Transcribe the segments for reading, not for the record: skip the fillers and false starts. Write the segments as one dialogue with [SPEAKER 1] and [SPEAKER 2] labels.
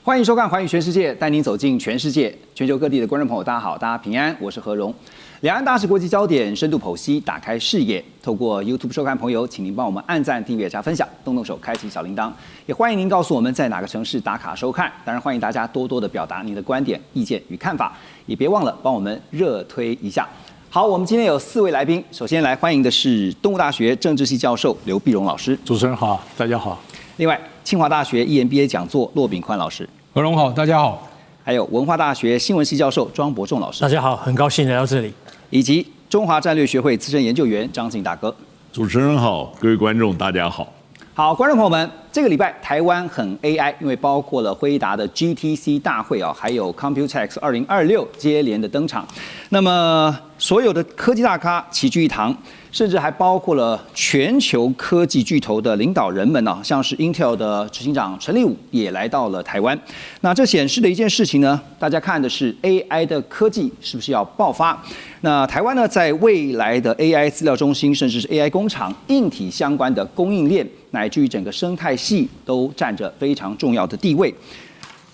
[SPEAKER 1] 歡迎收看《寰宇全世界》，帶您走進全世界、全球各地的觀眾朋友，大家好，大家平安，我是何榮。兩岸大事國際焦點，深度剖析，打開視野。透過 YouTube 收看朋友，請您幫我們按讚、訂閱、加分享，動動手開啟小鈴鐺。也歡迎您告訴我們在哪個城市打卡收看。當然，歡迎大家多多的表達您的觀點、意見與看法，也別忘了幫我們熱推一下。好，我們今天有4位來賓，首先來歡迎的是東吳大學政治系教授劉必榮老師。
[SPEAKER 2] 主持人好，大家好。
[SPEAKER 1] 另外，清華大學 EMBA 講座駱炳寬老師。
[SPEAKER 3] 何榮好，大家好。
[SPEAKER 1] 還有文化大學新聞系教授莊伯仲老師。
[SPEAKER 4] 大家好，很高興來到這裡。
[SPEAKER 1] 以及中華戰略學會資深研究員張景大哥。
[SPEAKER 5] 主持人好，各位觀眾大家好。
[SPEAKER 1] 好，觀眾朋友們，這個禮拜台灣很 AI， 因為包括了輝達的 GTC 大會啊，還有 Computex 2026接連的登場。那麼所有的科技大咖齊聚一堂，甚至還包括了全球科技巨頭的領導人們啊，像是 Intel 的執行長陳立武也來到了台灣。那這顯示的一件事情呢，大家看的是 AI 的科技是不是要爆發？那台灣呢，在未來的 AI 資料中心，甚至是 AI 工廠、硬體相關的供應鏈，乃至於整個生態系，都占着非常重要的地位。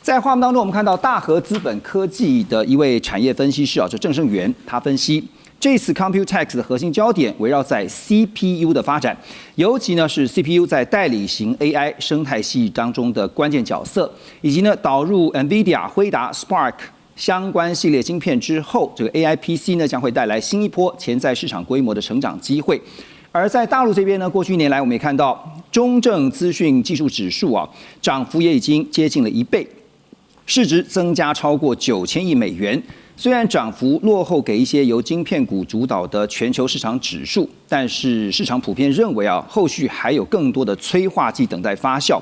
[SPEAKER 1] 在畫面當中，我們看到大和資本科技的一位產業分析師啊，這鄭勝元，他分析這次 Computex 的核心焦點圍繞在 CPU 的發展，尤其呢是 CPU 在代理型 AI 生態系當中的關鍵角色，以及呢導入 NVIDIA、輝達、Spark 相關系列晶片之後，這個 AI PC 呢將會帶來新一波潛在市場規模的成長機會。而在大陸這邊呢，過去1年來我們也看到中證資訊技術指數啊，漲幅也已經接近了1倍，市值增加超過9000億美元。雖然漲幅落後給一些由晶片股主導的全球市場指數，但是市場普遍認為啊，後續還有更多的催化劑等待發酵。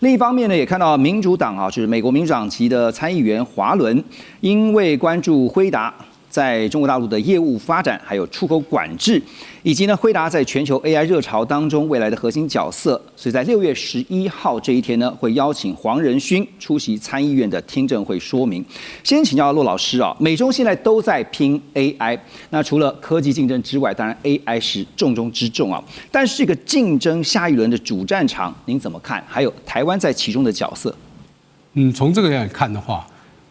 [SPEAKER 1] 另一方面呢，也看到民主黨啊，就是美國民主黨籍的參議員華倫，因為關注輝達在中國大陸的業務發展，還有出口管制，以及呢輝達在全球 AI 熱潮當中未來的核心角色，所以在6月11號這一天呢，會邀請黃仁勳出席參議院的聽證會說明。先請教駱老師啊，美中現在都在拼 AI， 那除了科技競爭之外，當然 AI 是重中之重啊。但是這個競爭下一輪的主戰場，您怎麼看？還有台灣在其中的角色？
[SPEAKER 3] 從這個來看的話，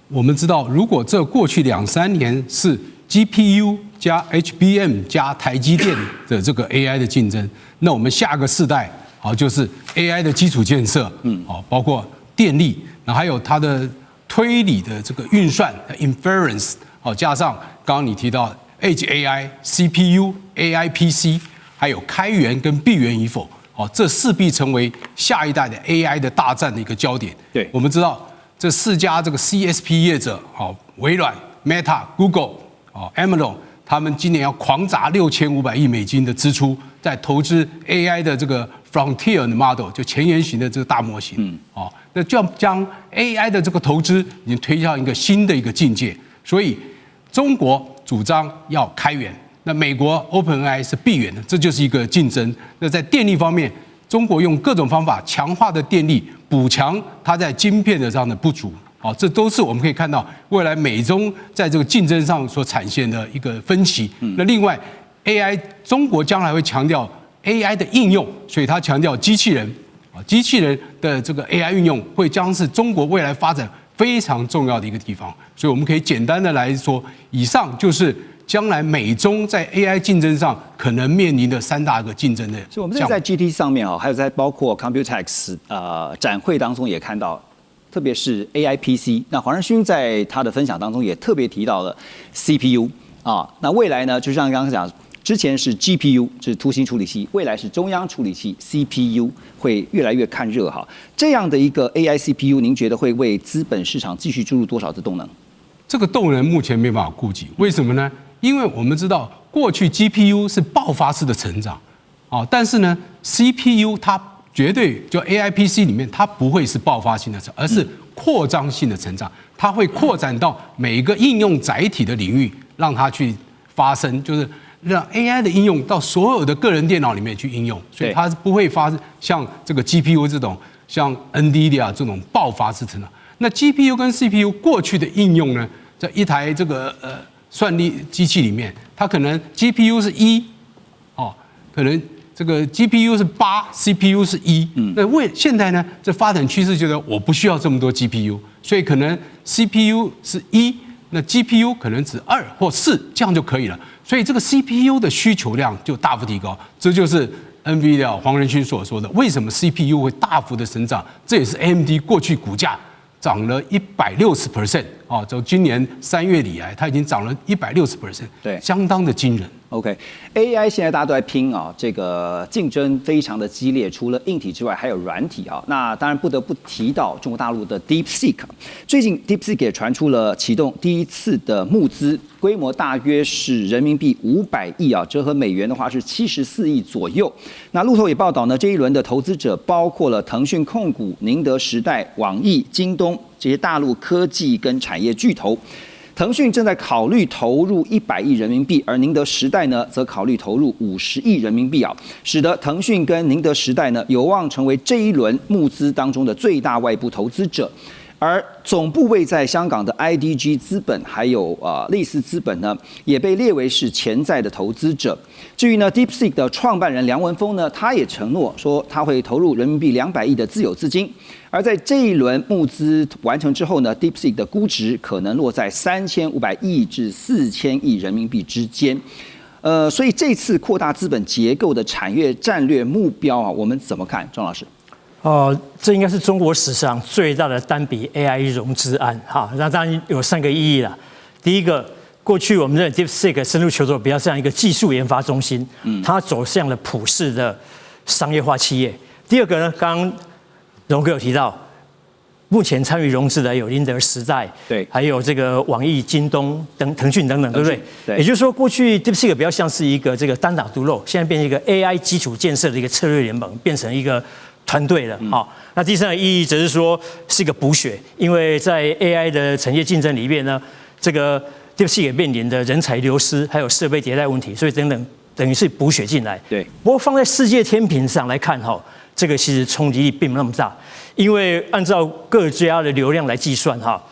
[SPEAKER 3] 我們知道，如果這過去2-3年是 GPU 加 HBM 加台積電的這個 AI 的競爭，那我們下個世代好就是 AI 的基礎建設，包括電力，然後還有它的推理的這個運算 inference， 加上剛剛你提到 Edge AI、CPU、AI PC， 還有開源跟閉源與否，這勢必成為下一代的 AI 的大戰的一個焦點。
[SPEAKER 1] 對，
[SPEAKER 3] 我們知道。這4家這個 CSP 業者，微軟、Meta、Google、Amazon， 他們今年要狂砸6500億美金的支出，在投資 AI 的這個 Frontier 的 model， 就前沿型的這個大模型。那就要將 AI 的這個投資已經推向一個新的一個境界。所以中國主張要開源，那美國 OpenAI 是閉源的，這就是一個競爭。那在電力方面，中國用各種方法強化的電力，補強它在晶片的上的不足，這都是我們可以看到未來美中在這個競爭上所產生的一個分歧。那另外 AI 中國將來會強調 AI 的應用，所以它強調機器人，機器人的這個 AI 運用會將是中國未來發展非常重要的一個地方。所以我們可以簡單的來說，以上就是將來美中在 AI 競爭上可能面臨的3大個競爭的。
[SPEAKER 1] 所以我們在 GT 上面啊，還有在包括 Computex 展會當中也看到，特別是 AI PC。那黃仁勳在他的分享當中也特別提到了 CPU 啊。那未來呢，就像剛剛講，之前是 GPU 是圖形處理器，未來是中央處理器 CPU 會越來越看熱哈。這樣的一個 AI CPU， 您覺得會為資本市場繼續注入多少的動能？
[SPEAKER 3] 這個動能目前沒辦法估計，為什麼呢？因為我們知道，過去 GPU 是爆發式的成長，但是呢 ，CPU 它絕對就 AI PC 裡面，它不會是爆發性的成長，而是擴張性的成長，它會擴展到每一個應用載體的領域，讓它去發生，就是讓 AI 的應用到所有的個人電腦裡面去應用，所以它是不會發生像這個 GPU 這種，像 NVIDIA 這種爆發式成長。那 GPU 跟 CPU 過去的應用呢，在一台這個算力機器裡面，它可能 GPU 是1，可能這個 GPU 是8，CPU 是1。那現在呢，這發展趨勢就是我不需要這麼多 GPU， 所以可能 CPU 是1，那 GPU 可能只2或4，這樣就可以了。所以這個 CPU 的需求量就大幅提高，這就是 NVIDIA 黃仁勳所說的，為什麼 CPU 會大幅的成長？這也是 AMD 過去股價漲了160%啊，從今年3月以來，它已經漲了160%，對，相當的驚人。
[SPEAKER 1] OK，AI 現在大家都在拼啊，這個競爭非常的激烈，除了硬體之外，還有軟體啊。那當然不得不提到中國大陸的 DeepSeek， 最近 DeepSeek 也傳出了啟動第一次的募資，規模大約是人民幣500億啊，折合美元的話是74億左右。那路透也報道呢，這一輪的投資者包括了騰訊控股、寧德時代、網易、京東這些大陸科技跟產業巨頭。騰訊正在考慮投入100億人民幣，而寧德時代呢，則考慮投入50億人民幣啊，使得騰訊跟寧德時代呢，有望成為這一輪募資當中的最大外部投資者。而總部位在香港的 IDG 資本還有利思資本呢，也被列為是潛在的投資者。至於呢 DeepSeek 的創辦人梁文峰呢，他也承諾說他會投入人民幣200億的自有資金。而在這一輪募資完成之後呢 ，DeepSeek 的估值可能落在3500億至4000億人民幣之間。所以這次擴大資本結構的產業戰略目標啊，我們怎麼看，莊老師？
[SPEAKER 2] 這應該是中國史上最大的單筆 AI 融資案哈。那當然有3個意義啦。第一個，過去我們認為 DeepSeek 深入求索比較像一個技術研發中心，它走向了普世的商業化企業。第二個呢，剛剛榮哥有提到，目前參與融資的有寧德時代，對，還有這個網易、京東等騰訊等等，對不對？對。也就是說，過去 DeepSeek 比較像是一個這個單打獨鬥，現在變成一個 AI 基礎建設的一個策略聯盟，變成一個團隊了。好，那第3個意義則是說是一個補血，因為在 AI 的產業競爭裡面呢，這個 DeepSeek 也面臨的人才流失，還有設備迭代問題，所以等於是補血進來。對。不過放在世界天平上來看，哈。這個其實衝擊力並沒那麼大，因為按照各家的流量來計算哈，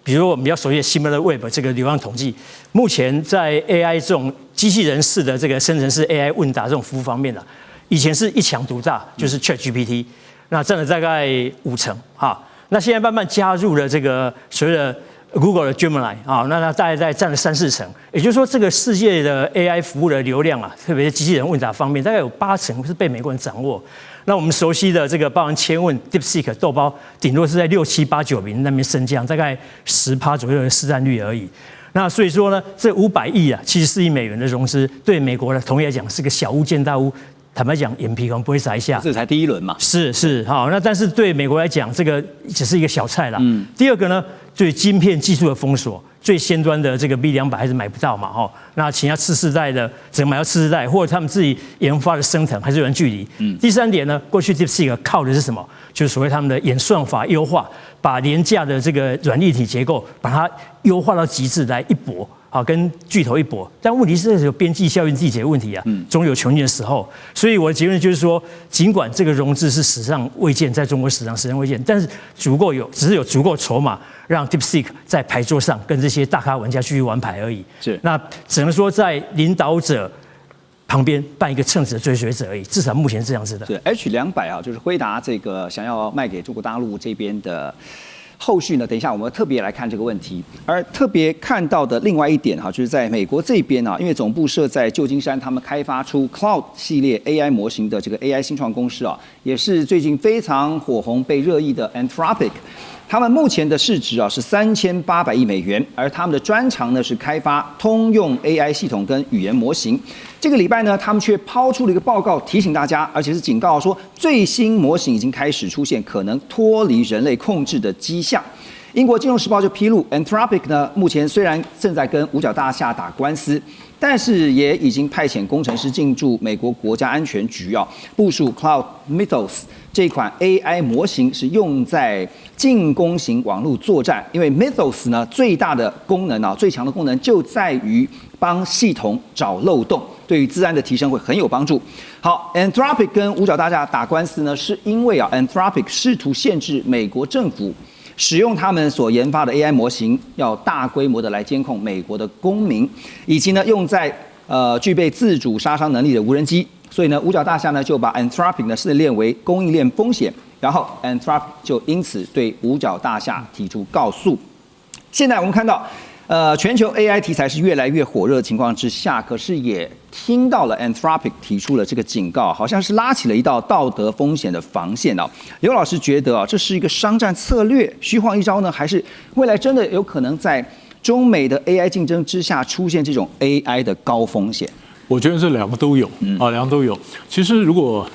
[SPEAKER 2] 比如我們比較熟悉的 SimilarWeb 這個流量統計，目前在 AI 這種機器人式的這個生成式 AI 問答這種服務方面呢，以前是一強獨大，就是 ChatGPT， 那佔了大概50%哈，那現在慢慢加入了這個所謂的 Google 的 Gemini 啊，那它大概佔了3-4%，也就是說，這個世界的 AI 服務的流量啊，特別是機器人問答方面，大概有80%是被美國人掌握。那我們熟悉的這個包含千問、DeepSeek、豆包，頂多是在6、7、8、9名那邊升降，大概10%左右的市占率而已。那所以說呢，這500億啊，74億美元的融資，對美國的同業來講是個小巫見大巫。坦白講，眼皮可能不會眨一下。
[SPEAKER 1] 這才第一輪嘛。是
[SPEAKER 2] 好，那但是對美國來講，這個只是一個小菜啦。第二個呢，對晶片技術的封鎖，最先端的這個 B200還是買不到嘛，哈。那其他次世代的，只能買到次世代，或者他們自己研發的升騰還是有段距離。第3點呢，過去 DeepSeek 靠的是什麼？就是所謂他們的演算法優化，把廉價的這個軟硬體結構，把它優化到極致來一搏。好，跟巨頭一搏，但問題是有邊際效應締結問題啊，終有窮盡的時候。所以我的結論就是說，儘管這個融資是史上未見，在中國史上未見，但是只是有足夠籌碼，讓 DeepSeek 在牌桌上跟這些大咖玩家繼續玩牌而已。是，那只能說在領導者旁邊扮一個稱職的追隨者而已，至少目前是這樣子的。
[SPEAKER 1] 是 H200啊，就是輝達這個想要賣給中國大陸這邊的。後續呢？等一下，我們特別來看這個問題。而特別看到的另外一點哈，就是在美國這邊啊，因為總部設在舊金山，他們開發出 Cloud 系列 AI 模型的這個 AI 新創公司啊，也是最近非常火紅、被熱議的 Anthropic。他們目前的市值啊是3800億美元，而他們的專長呢是開發通用 AI 系統跟語言模型。這個禮拜呢，他們卻拋出了一個報告，提醒大家，而且是警告說，最新模型已經開始出現可能脫離人類控制的跡象。英國金融時報就披露 ，Anthropic 呢目前雖然正在跟五角大廈打官司，但是也已經派遣工程師進駐美國國家安全局啊，部署 Cloud Mythos 這款 AI 模型是用在進攻型網絡作戰。因為 Mythos 呢最大的功能啊，最強的功能就在於幫系統找漏洞，對於資安的提升會很有幫助。好 ，Anthropic 跟五角大廈打官司呢，是因為啊 ，Anthropic 試圖限制美國政府使用他們所研發的 AI 模型，要大規模的來監控美國的公民，以及呢用在具備自主殺傷能力的無人機，所以呢，五角大廈呢就把 Anthropic 呢是列為供應鏈風險，然後 Anthropic 就因此對五角大廈提出告訴。現在我們看到，全球 AI 題材是越來越火熱的情況之下，可是也聽到了 Anthropic 提出了這個警告，好像是拉起了一道道德風險的防線哦。劉老師覺得這是一個商戰策略，虛晃一招呢，還是未來真的有可能在中美的 AI 競爭之下出現這種 AI 的高風險？
[SPEAKER 4] 我覺得這兩個都有啊，兩個都有。其實如果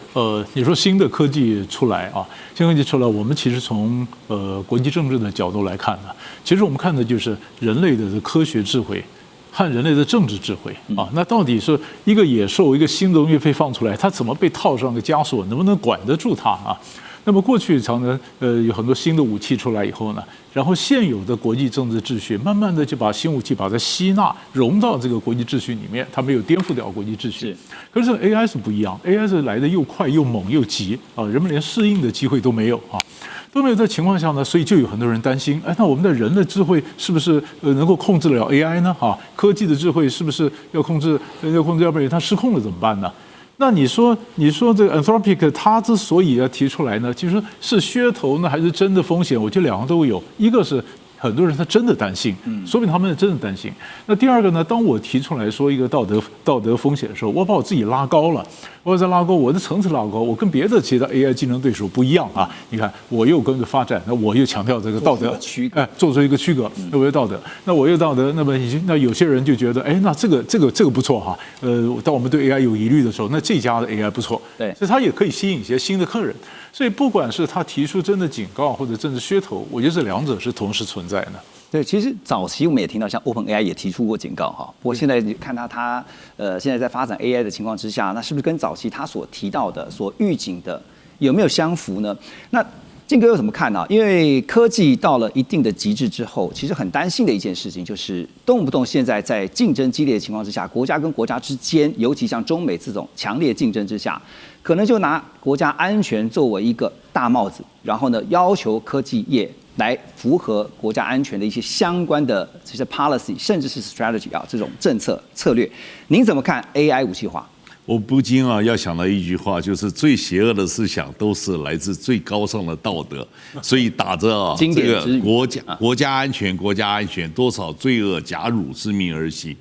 [SPEAKER 4] 你說新的科技出來啊，新科技出來，我們其實從國際政治的角度來看呢，其實我們看的就是人類的科學智慧和人類的政治智慧啊。那到底是一個野獸，一個新的東西被放出來，它怎麼被套上個枷鎖，能不能管得住它啊？那麼過去常常有很多新的武器出來以後呢，然後現有的國際政治秩序慢慢的就把新武器把它吸納融到這個國際秩序裡面，它沒有顛覆掉國際秩序。可是 AI 是不一樣 ，AI 是來的又快又猛又急啊，人們連適應的機會都沒有啊。都沒有的情況下呢，所以就有很多人擔心，哎，那我們的人的智慧是不是能夠控制得了 AI 呢？哈，科技的智慧是不是要控制，要不然它失控了怎麼辦呢？那你說這個 Anthropic 它之所以要提出來呢，其實是噱頭呢，還是真的風險？我覺得兩個都有，一個是很多人他真的擔心，說明他們真的擔心。那第二個呢，當我提出來說一個道德風險的時候，我把我自己拉高了，我在拉高我的層次拉高，我跟別的其他 AI 競爭對手不一樣啊。你看，我又跟着發展，那我又強調這個道德，做出一個區隔，那我有道德，那我有道德，那麼那有些人就覺得，哎，那這個不錯哈。當我們對 AI 有疑慮的時候，那這家的 AI 不錯，對，所以它也可以吸引一些新的客人。所以不管是他提出真的警告或者政治噱頭，我覺得這兩者是同時存在的。
[SPEAKER 1] 对，其實早期我們也聽到，像 OpenAI 也提出過警告哈。不過現在看它現在在發展 AI 的情況之下，那是不是跟早期他所提到的、所預警的有沒有相符呢？那晉哥又怎麼看呢？因為科技到了一定的極致之後，其實很擔心的一件事情就是動不動現在在競爭激烈的情況之下，國家跟國家之間，尤其像中美這種強烈競爭之下，可能就拿國家安全作為一個大帽子，然後呢要求科技業來符合國家安全的一些相關的這些 policy， 甚至是 strategy 啊這種政策策略。您怎麼看 AI 武器化？
[SPEAKER 5] 我不禁要想到一句話，就是最邪惡的思想都是來自最高尚的道德，所以打着這個國家安全多少罪惡假汝之名而行。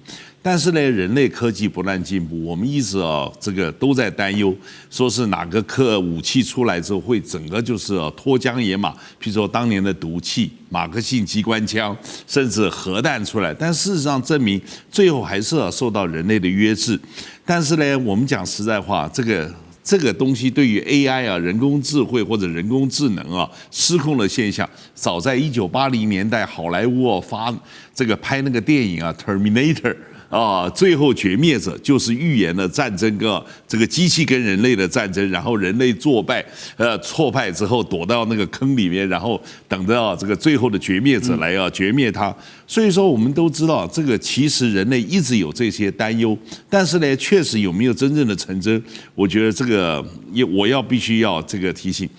[SPEAKER 5] 但是呢，人類科技不斷進步，我們一直這個都在擔憂，說是哪個武器出來之後會整個就是脫韁野馬，譬如說當年的毒氣、馬克沁機關槍，甚至核彈出來，但事實上證明最後還是受到人類的約制。但是呢，我們講實在話，這個東西對於 AI 啊、人工智慧或者人工智能啊失控的現象，早在1980年代好萊塢拍那個電影啊《Terminator》。最後絕滅者就是預言了戰爭這個機器跟人類的戰爭，然後人類挫敗之後躲到那個坑裡面，然後等着這個最後的絕滅者來絕滅它。所以說我們都知道，這個其實人類一直有這些擔憂，但是呢，確實有沒有真正的成真，我覺得這個我必須要這個提醒。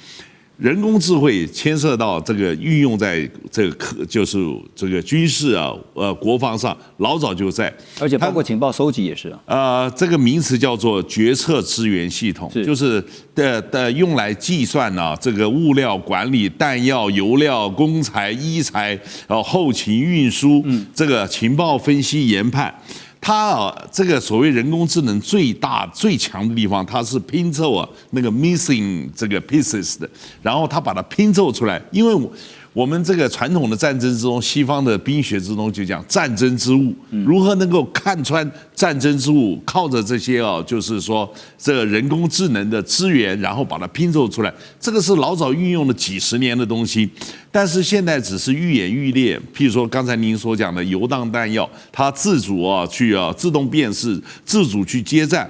[SPEAKER 5] 人工智慧牽涉到這個運用在這個就是這個軍事啊國防上，老早就在，
[SPEAKER 1] 而且包括情報收集也是
[SPEAKER 5] 這個名詞叫做決策支援系統，就是用來計算這個物料管理、彈藥、油料、工材、醫材，後勤運輸，這個情報分析研判。它這個所謂人工智能最大最強的地方，它是拼湊那個 missing 這個 pieces 的，然後它把它拼湊出來。因為我們這個傳統的戰爭之中，西方的兵學之中就講戰爭之物，如何能夠看穿戰爭之物，靠着這些就是說這個人工智能的資源，然後把它拼湊出來。這個是老早運用了幾十年的東西，但是現在只是愈演愈烈。譬如說剛才您所講的遊蕩彈藥，它自主去自動辨識，自主去接戰。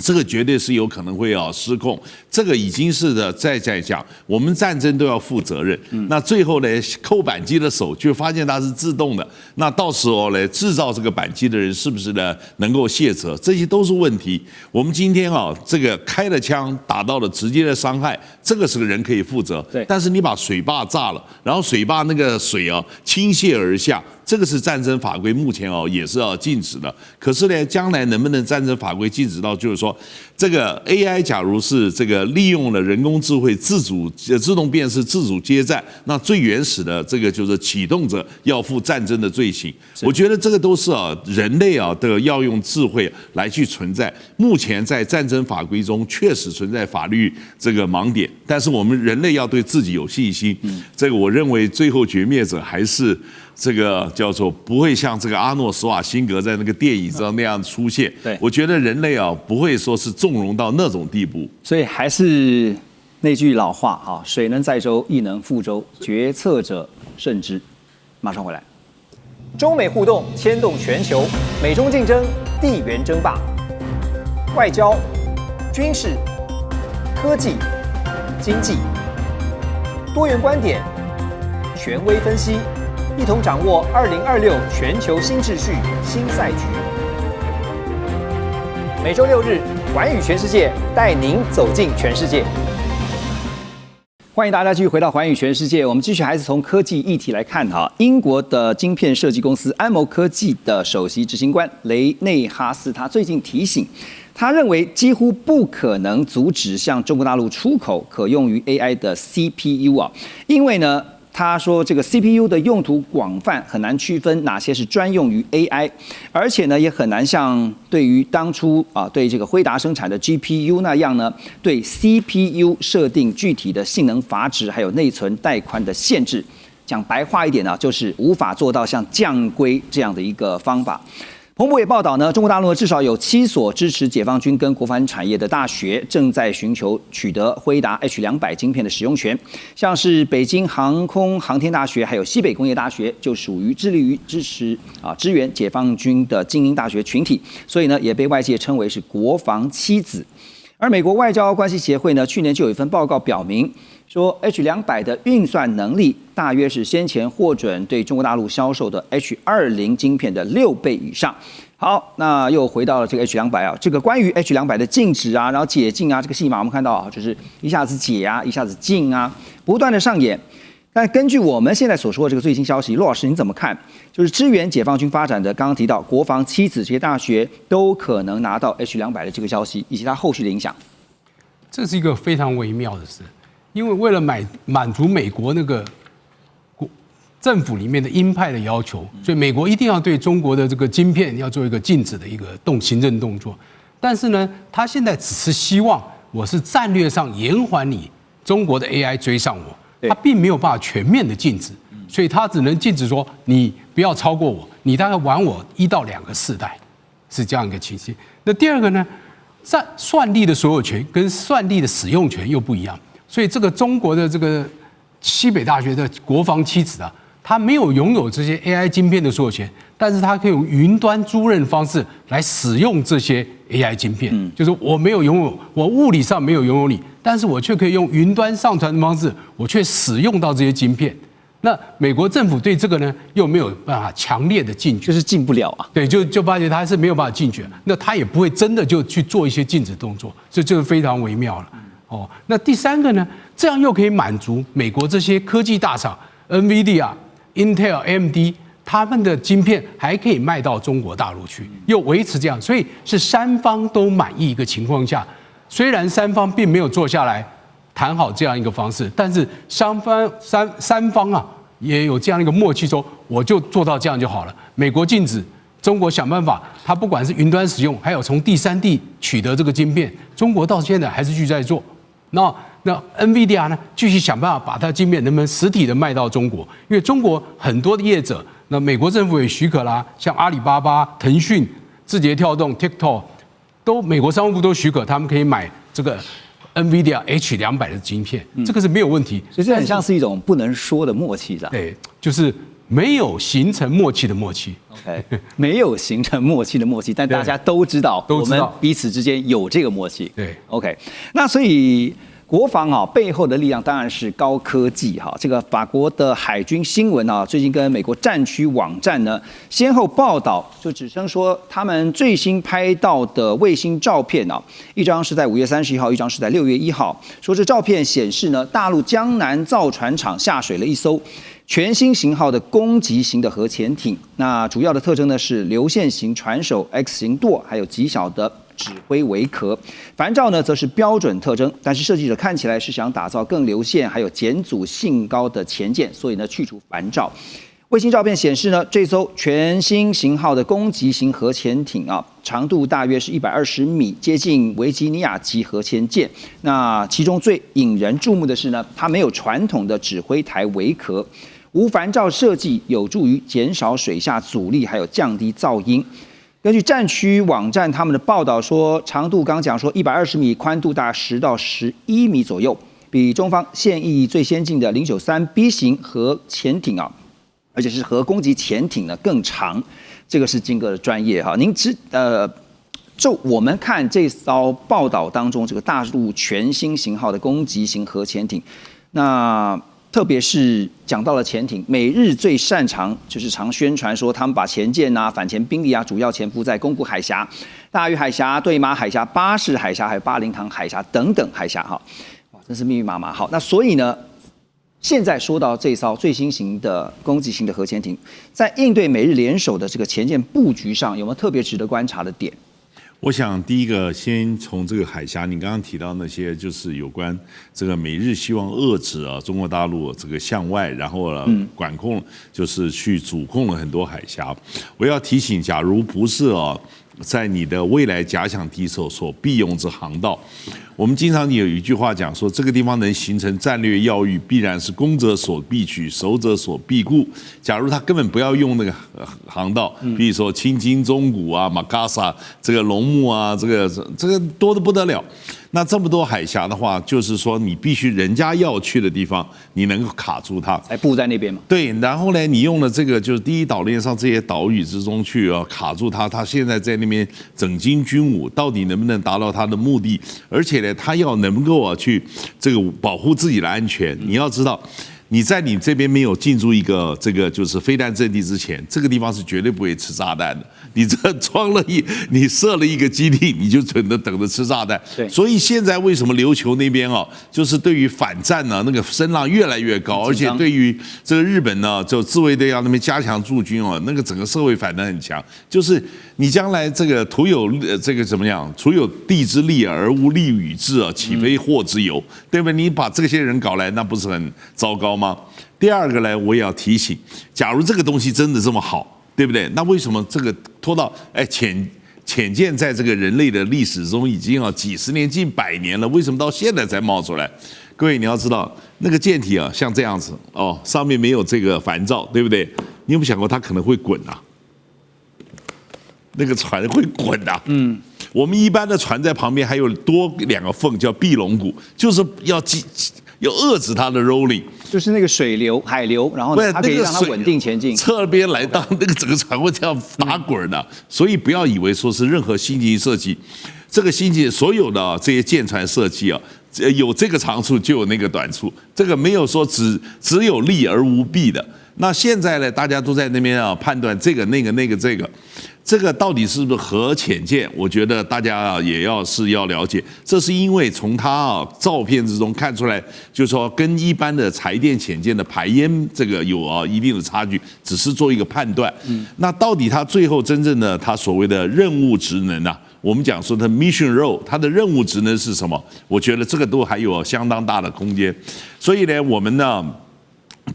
[SPEAKER 5] 這個絕對是有可能會失控，這個已經是在講，我們戰爭都要負責任。那最後呢，扣扳機的手就發現它是自動的，那到時候呢，製造這個扳機的人是不是呢能夠卸責？這些都是問題。我們今天這個開了槍打到了直接的傷害，這個是個人可以負責。對，但是你把水壩炸了，然後水壩那個水傾瀉而下。這個是戰爭法規目前也是要禁止的。可是呢，將來能不能戰爭法規禁止到，就是說說，這個 AI 假如是這個利用了人工智慧自動辨識、自主接戰，那最原始的這個就是啟動者要負戰爭的罪行。我覺得這個都是人類的要用智慧來去存在。目前在戰爭法規中確實存在法律這個盲點，但是我們人類要對自己有信心。這個我認為最後絕滅者還是這個叫做不會像這個阿諾·施瓦辛格在那個電影上那樣出現。對，我覺得人類不會說是縱容到那種地步。
[SPEAKER 1] 所以還是那句老話啊，水能載舟，亦能覆舟，決策者慎之。馬上回來。
[SPEAKER 6] 中美互動牽動全球，美中競爭，地緣爭霸，外交、軍事、科技、經濟，多元觀點，權威分析，一同掌握2026全球新秩序、新賽局。每周6日，寰宇全世界帶您走進全世界。
[SPEAKER 1] 歡迎大家繼續回到寰宇全世界，我們繼續還是從科技議題來看哈。英國的晶片設計公司安謀科技的首席執行官雷內哈斯，他最近提醒，他認為幾乎不可能阻止向中國大陸出口可用於 AI 的 CPU 啊，因為呢，他說這個 CPU 的用途廣泛，很難區分哪些是專用於 AI， 而且呢，也很難像對於當初對這個輝達生產的 GPU 那樣呢，對 CPU 設定具體的性能阀值還有內存帶寬的限制。講白話一點呢，就是無法做到像降規這樣的一個方法。彭博也報道呢，中國大陸至少有7所支持解放軍跟國防產業的大學正在尋求取得輝達 H200晶片的使用權，像是北京航空航天大學，還有西北工業大學，就屬於致力於支援解放軍的精英大學群體，所以呢，也被外界稱為是國防七子。而美國外交關係協會呢，去年就有一份報告表明，說 H200的運算能力大約是先前獲准對中國大陸銷售的 H20晶片的6倍以上。好，那又回到了這個 H200啊，這個關於 H200的禁止啊，然後解禁啊，這個戲碼我們看到啊，就是一下子解啊，一下子禁啊，不斷的上演。但根據我們現在所說的這個最新消息，陸老師你怎麼看？就是支援解放軍發展的，剛剛提到國防七子這些大學都可能拿到 H200的這個消息，以及它後續的影響。
[SPEAKER 3] 這是一個非常微妙的事，因為為了滿足美國那個政府裡面的鷹派的要求，所以美國一定要對中國的這個晶片要做一個禁止的一個行政動作。但是呢，他現在只是希望我是戰略上延緩你中國的 AI 追上我，他並沒有辦法全面的禁止，所以他只能禁止說你不要超過我，你大概晚我1到2個世代，是這樣一個情形。那第二個呢，算力的所有權跟算力的使用權又不一樣，所以這個中國的這個西北大學的國防七子啊，他沒有擁有這些 AI 晶片的所有權，但是他可以用雲端租賃方式來使用這些 AI 晶片，就是我沒有擁有，我物理上沒有擁有你，但是我卻可以用雲端上傳的方式，我卻使用到這些晶片。那美國政府對這個呢，又沒有辦法強烈的禁絕，
[SPEAKER 1] 就是禁不了啊。
[SPEAKER 3] 對，就發覺他是沒有辦法禁絕，那他也不會真的就去做一些禁止動作，所以這個非常微妙了。哦，那第三個呢，這樣又可以滿足美國這些科技大廠 NVIDIA、Intel、AMD 他們的晶片還可以賣到中國大陸去，又維持這樣，所以是3方都滿意一個情況下，雖然3方並沒有坐下來談好這樣一個方式，但是三方啊也有這樣一個默契，說我就做到這樣就好了。美國禁止，中國想辦法，它不管是雲端使用，還有從第三地取得這個晶片，中國到現在還是繼續在做。那 NVIDIA 呢，繼續想辦法把它晶片能不能實體的賣到中國，因為中國很多的業者，那美國政府也許可啦，像阿里巴巴、騰訊、字節跳動、TikTok 都美國商務部都許可，他們可以買這個 NVIDIA H200的晶片，這個是沒有問題。
[SPEAKER 1] 所以這很像是一種不能說的默契，是吧？
[SPEAKER 3] 對，就是沒有形成默契的默契。
[SPEAKER 1] OK， 沒有形成默契的默契，但大家都知道，我们彼此之間有這個默契。
[SPEAKER 3] 對
[SPEAKER 1] ，OK， 那所以國防啊背後的力量當然是高科技哈。這個法國的海軍新聞啊，最近跟美國戰區網站呢先後報道，就指稱說他們最新拍到的衛星照片啊，一張是在5月31號，一張是在6月1號，說這照片顯示呢，大陸江南造船廠下水了一艘全新型號的攻擊型的核潛艇，那主要的特徵呢是流線型船首、X 型舵，還有極小的指揮微殼。帆罩呢則是標準特徵，但是設計者看起來是想打造更流線還有減阻性高的前艦，所以呢去除帆罩。衛星照片顯示呢，這艘全新型號的攻擊型核潛艇啊，長度大約是120米，接近維吉尼亞級核潛艦。那其中最引人注目的是呢，它沒有傳統的指揮台微殼，無帆罩設計有助於減少水下阻力，還有降低噪音。根據戰區網站他們的報道說，長度剛講說120米，寬度大概10到11米左右，比中方現役最先進的093B 型核潛艇啊。而且是核攻擊潛艇呢更長，這個是金哥的專業哈。您就我們看這艘報道當中，這個大陸全新型號的攻擊型核潛艇，那特別是講到了潛艇，美日最擅長就是常宣傳說他們把前艦啊、反潛兵力啊主要潛伏在宮古海峽、大隅海峽、對馬海峽、巴士海峽還有巴林塘海峽等等海峽哈。哇，真是密密麻麻。好，那所以呢？現在說到這艘最新型的攻擊型的核潛艇，在應對美日聯手的這個前艦布局上，有沒有特別值得觀察的點？
[SPEAKER 5] 我想第一個先從這個海峽，你剛剛提到那些就是有關這個美日希望遏制啊中國大陸這個向外，然後管控，就是去主控了很多海峽。我要提醒，假如不是在你的未來假想敵手所必用之航道，我們經常有一句話講說，這個地方能形成戰略要域，必然是攻者所必取，守者所必固。假如他根本不要用那個航道，比如說青津、中古啊、馬嘎薩、這個龍目啊，這個多得不得了。那這麼多海峽的話，就是說你必須人家要去的地方，你能夠卡住它，
[SPEAKER 1] 才布在那邊嘛。
[SPEAKER 5] 對，然後呢，你用了這個就是第一島鏈上這些島嶼之中去卡住它，它現在在那邊整軍軍武，到底能不能達到它的目的？而且呢，它要能夠去這個保護自己的安全，你要知道。你在你這邊沒有進入一個這個就是飛彈陣地之前，這個地方是絕對不會吃炸彈的。你這你設了一個基地，你就等着吃炸彈。
[SPEAKER 1] 對，
[SPEAKER 5] 所以現在為什麼琉球那邊就是對於反戰呢，那個聲浪越來越高，而且對於這個日本呢，就自衛隊要那邊加強駐軍那個整個社會反彈很強。就是你將來這個徒有這個怎麼樣？徒有地之利而無利與治豈非禍之有？對不對？你把這些人搞來，那不是很糟糕嗎？第二個呢，我也要提醒，假如這個東西真的這麼好，對不對？那為什麼這個拖到潛艦在這個人類的歷史中已經幾十年、近100年了，為什麼到現在才冒出來？各位你要知道，那個艦體像這樣子上面沒有這個帆罩，對不對？你有沒有想過它可能會滾啊？那個船會滾啊！我們一般的船在旁邊還有多2個縫，叫閉龍骨，就是要遏制它的 rolling，
[SPEAKER 1] 就是那個水流、海流，然後它可以讓它穩定前進。
[SPEAKER 5] 側邊來到那個整個船會這樣打滾的，所以不要以為說是任何新型設計，這個新型所有的這些艦船設計有這個長處就有那個短處，這個沒有說只有利而無弊的。那現在呢，大家都在那邊判斷這個那個這個到底是不是核潛艦？我覺得大家也要了解，這是因為從它照片之中看出來，就是說跟一般的柴電潛艦的排煙這個有一定的差距，只是做一個判斷。那到底它最後真正的它所謂的任務職能啊，我們講說它 mission role， 它的任務職能是什麼？我覺得這個都還有相當大的空間。所以呢，我們呢，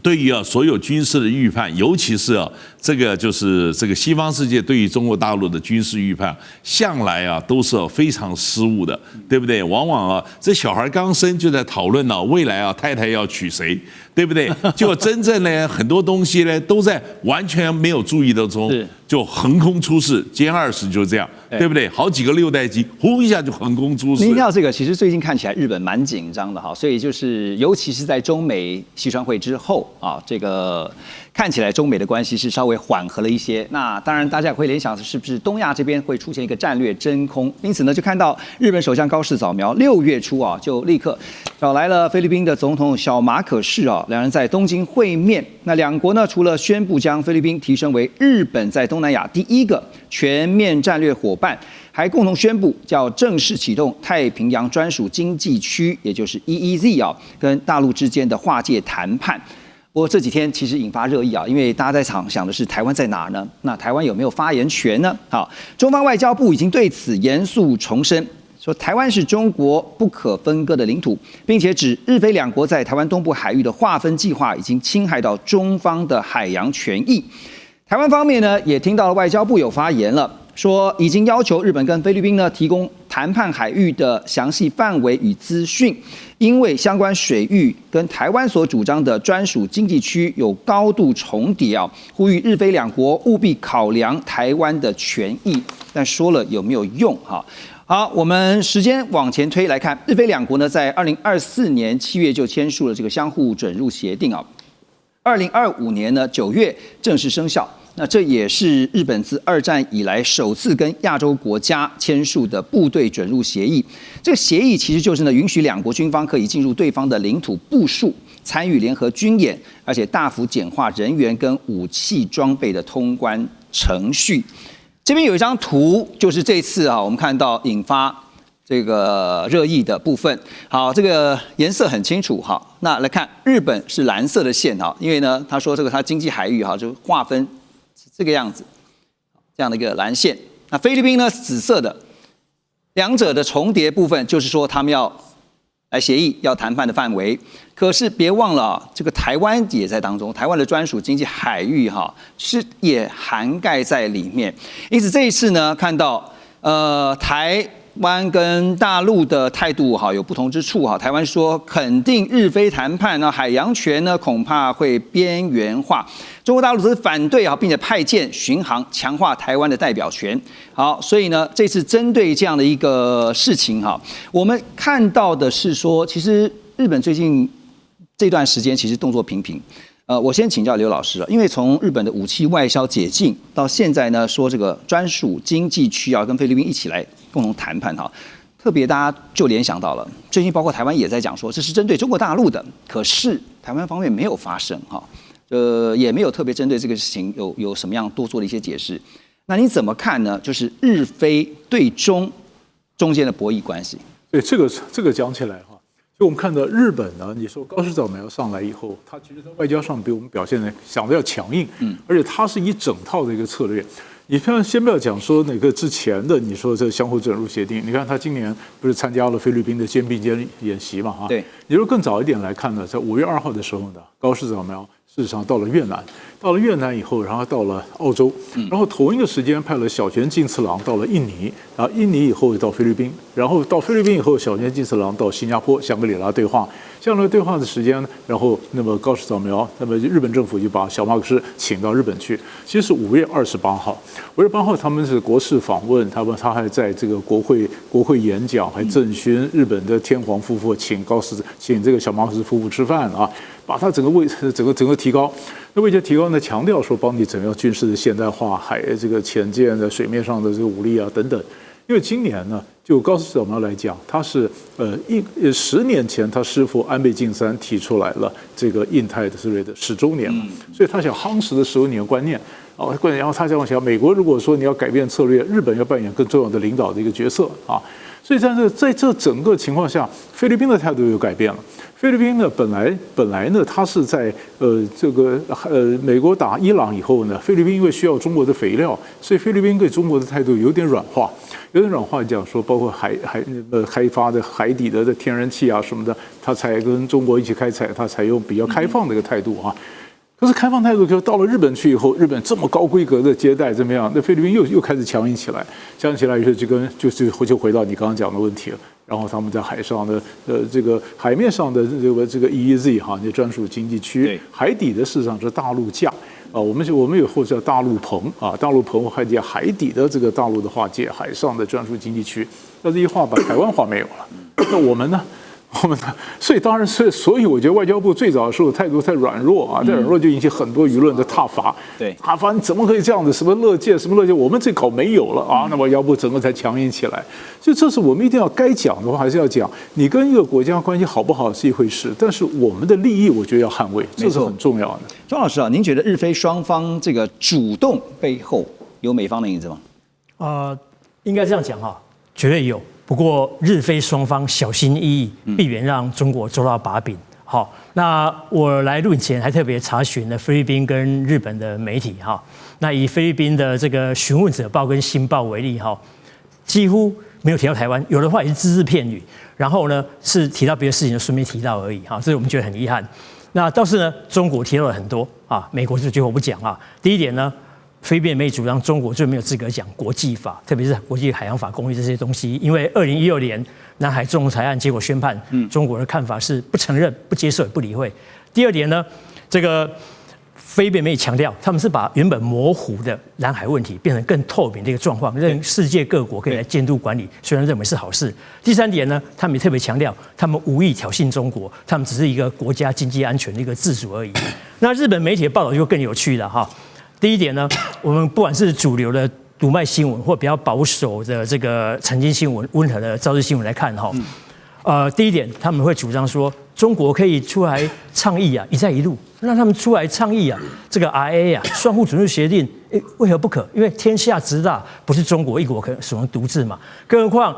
[SPEAKER 5] 對於所有軍事的預判，尤其是這個就是這個西方世界對於中國大陸的軍事預判，向來都是非常失誤的，對不對？往往這小孩剛生就在討論未來太太要娶誰，對不對？結果真正呢，很多東西呢都在完全沒有注意的中就橫空出世。歼20就這樣，對不對？好幾個6代機，呼一下就橫空出世。
[SPEAKER 1] 您看這個，其實最近看起來日本蠻緊張的哈，所以就是尤其是在中美西川會之後這個看起來中美的關係是稍微緩和了一些。那當然，大家也會聯想是不是東亞這邊會出現一個戰略真空？因此呢，就看到日本首相高市早苗6月初就立刻找來了菲律賓的總統小馬可仕兩人在東京會面。那兩國呢，除了宣布將菲律賓提升為日本在東南亞第一個全面戰略夥伴，還共同宣布叫正式啟動太平洋專屬經濟區，也就是 EEZ 跟大陸之間的劃界談判。不過這幾天其實引發熱議啊，因為大家在想的是台灣在哪呢？那台灣有沒有發言權呢？好，中方外交部已經對此嚴肅重申，說台灣是中國不可分割的領土，並且指日菲兩國在台灣東部海域的劃分計劃已經侵害到中方的海洋權益。台灣方面呢，也聽到了外交部有發言了，說已經要求日本跟菲律賓呢提供談判海域的詳細範圍與資訊，因為相關水域跟台灣所主張的專屬經濟區有高度重疊啊，呼籲日菲兩國務必考量台灣的權益。但說了有沒有用哈？好，我們時間往前推來看，日菲兩國呢在2024年7月就簽署了這個相互准入協定啊，2025年呢9月正式生效。那這也是日本自2戰以來首次跟亞洲國家簽署的部隊准入協議。這個協議其實就是呢，允許兩國軍方可以進入對方的領土部署、參與聯合軍演，而且大幅簡化人員跟武器裝備的通關程序。這邊有一張圖，就是這次啊，我們看到引發這個熱議的部分。好，這個顏色很清楚哈。那來看，日本是藍色的線哈，因為呢，他說這個他經濟海域哈就劃分這個樣子，這樣的一個藍線。那菲律賓呢，紫色的，兩者的重疊部分就是說他們要來協議要談判的範圍。可是別忘了，這個台灣也在當中，台灣的專屬經濟海域哈是也涵蓋在裡面。因此這一次呢，看到台灣跟大陸的態度哈有不同之處哈。台灣說肯定日菲談判呢，海洋權呢恐怕會邊緣化。中國大陸則是反對啊，並且派艦巡航，強化台灣的代表權。好，所以呢，這次針對這樣的一個事情哈，我們看到的是說，其實日本最近這段時間其實動作頻頻。我先請教劉老師了，因為從日本的武器外銷解禁到現在呢，說這個專屬經濟區要跟菲律賓一起來共同談判哈，特別大家就聯想到了，最近包括台灣也在講說這是針對中國大陸的，可是台灣方面沒有發聲哈，也沒有特別針對這個事情有什麼樣多做的一些解釋。那你怎麼看呢？就是日菲對中間的博弈關係？
[SPEAKER 4] 對，這個講起來哈，就我們看到日本呢，你說高市早苗上來以後，他其實在外交上比我們表現的想的要強硬，而且他是一整套的一個策略。你先不要講說哪個之前的，你說這相互准入協定，你看他今年不是參加了菲律賓的肩並肩演習嘛？哈，
[SPEAKER 1] 對。
[SPEAKER 4] 你說更早一點來看呢，在5月2號的時候呢，高市早苗事實上到了越南，到了越南以後，然後到了澳洲，然後同一個時間派了小泉進次郎到了印尼，然後印尼以後到菲律賓，然後到菲律賓以後，小泉進次郎到新加坡香格里拉對話。這樣的對話的時間，然後那麼高市早苗，那麼日本政府就把小馬可仕請到日本去。其實是5月28號，5月8號他們是國事訪問，他還在這個國會演講，還贈詢日本的天皇夫婦，請這個小馬可仕夫婦吃飯啊，把他整個提高。那位階提高呢，強調說幫你怎麼樣軍事的現代化，這個潛艦的水面上的這個武力啊等等。因為今年呢，就高市早苗來講，他是10年前他師父安倍晉三提出來了這個印太的之類的10周年嘛，所以他想夯實的15年觀念啊，然後他這樣想，美國如果說你要改變策略，日本要扮演更重要的領導的一個角色啊，所以在這整個情況下，菲律賓的態度又改變了。菲律賓呢，本來呢，他是在美國打伊朗以後呢，菲律賓因為需要中國的肥料，所以菲律賓對中國的態度有點軟化。有點軟化講說，包括開發的海底的天然氣啊什麼的，他才跟中國一起開採，他採用比較開放的一個態度啊。可是開放態度就到了日本去以後，日本這麼高規格的接待怎麼樣？那菲律賓又開始強硬起來，強硬起來以後就回到你剛剛講的問題了。然後他們在海上的這個海面上的這個 EEZ 哈，就專屬經濟區，海底的事實上是大陸架。啊，我們有或者叫大陸棚啊，大陸棚還叫海底的這個大陸的劃界，海上的專屬經濟區。那這一劃把台灣劃沒有了，那我們呢？所以當然，所以我覺得外交部最早的時候態度太軟弱啊，太軟弱就引起很多輿論的撻伐。
[SPEAKER 1] 對，
[SPEAKER 4] 撻伐你怎麼可以這樣子？什麼樂界，我們這搞沒有了啊！那外交部整個才強硬起來。所以這是我們一定要該講的話，還是要講。你跟一個國家關係好不好是一回事，但是我們的利益，我覺得要捍衛，這是很重要的。
[SPEAKER 1] 莊老師啊，您覺得日菲雙方這個主動背後有美方的影子嗎？
[SPEAKER 2] 應該這樣講哈，絕對有。不過日菲雙方小心翼翼，避免讓中國抓到把柄。好，那我來錄影前還特別查詢了菲律賓跟日本的媒體哈。那以菲律賓的這個詢問者報跟新報為例哈，幾乎沒有提到台灣，有的話也是只字片語，然後呢是提到別的事情就順便提到而已哈，所以我們覺得很遺憾。那倒是呢，中國提到了很多啊，美國就我不講啊。第一點呢，菲律賓媒體主張中國最沒有資格講國際法，特別是國際海洋法公約這些東西，因為2016年南海仲裁案結果宣判，中國的看法是不承認、不接受、也不理會。第二點呢，這個菲律賓媒體強調，他們是把原本模糊的南海問題變成更透明的一個狀況，讓世界各國可以來監督管理，雖然認為是好事。第三點呢，他們也特別強調，他們無意挑釁中國，他們只是一個國家經濟安全的一個自主而已。那日本媒體的報道就更有趣了哈。第一點呢，我們不管是主流的讀賣新聞，或比較保守的這個財經新聞、溫和的朝日新聞來看哈，第一點他們會主張說，中國可以出來倡議啊，一帶一路，讓他們出來倡議啊，這個 RA 啊，相互准入協定，為何不可？因為天下之大，不是中國一國所能獨治嘛。更何況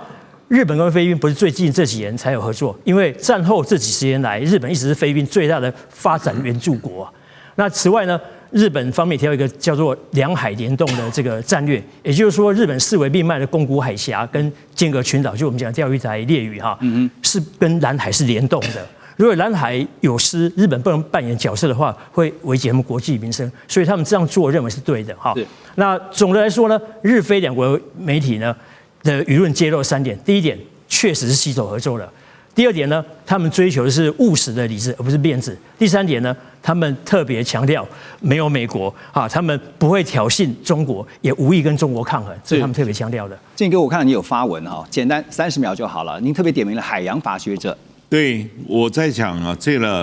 [SPEAKER 2] 日本跟菲律賓不是最近這幾年才有合作，因為戰後這幾十年來，日本一直是菲律賓最大的發展援助國啊。那此外呢，日本方面提到一個叫做兩海聯動的這個戰略，也就是說，日本視為命脈的宮古海峽跟尖閣群島，就我們講釣魚台列嶼哈，是跟南海是聯動的。如果南海有失，日本不能扮演角色的話，會危及他們國際民生，所以他們這樣做認為是對的哈。那總的來說呢，日菲兩國媒體呢的輿論揭露3點：第一點，確實是攜手合作了；第二點呢，他們追求的是務實的理智，而不是面子；第三點呢，他們特別強調沒有美國啊，他們不會挑釁中國，也無意跟中國抗衡，這是他們特別強調的。
[SPEAKER 1] 建哥，我看到你有發文哈，簡單30秒就好了。您特別點名了海洋法學者。
[SPEAKER 5] 對，我在講啊，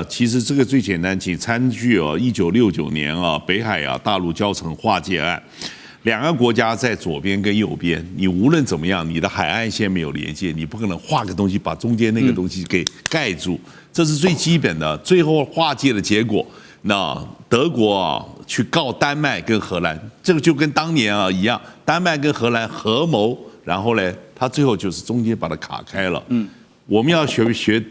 [SPEAKER 5] 其實這個最簡單，請參據1969年北海大陸礁層劃界案，2個國家在左邊跟右邊，你無論怎麼樣，你的海岸線沒有連接，你不可能畫個東西把中間那個東西給蓋住，這是最基本的。最後劃界的結果，那德國去告丹麥跟荷蘭，這個就跟當年一樣，丹麥跟荷蘭合謀，然後呢，他最後就是中間把它卡開了。我們要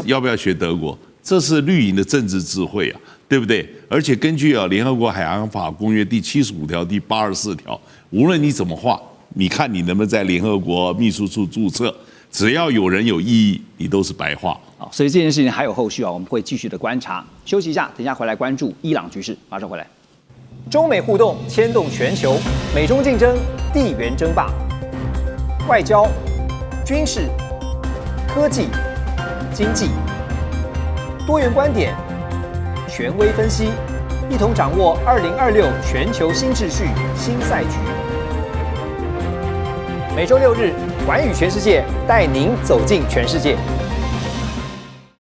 [SPEAKER 5] 要不要學德國？這是綠營的政治智慧啊，對不對？而且根據聯合國海洋法公約第75條、第84條，無論你怎麼畫，你看你能不能在聯合國秘書處註冊，只要有人有異議，你都是白畫。
[SPEAKER 1] 好，所以這件事情還有後續啊，我們會繼續的觀察。休息一下，等一下回來關注伊朗局勢，馬上回來。
[SPEAKER 6] 中美互動牽動全球，美中競爭，地緣爭霸，外交、軍事、科技、經濟，多元觀點，權威分析，一同掌握2026全球新秩序、新賽局。每週6日，寰宇全世界帶您走進全世界。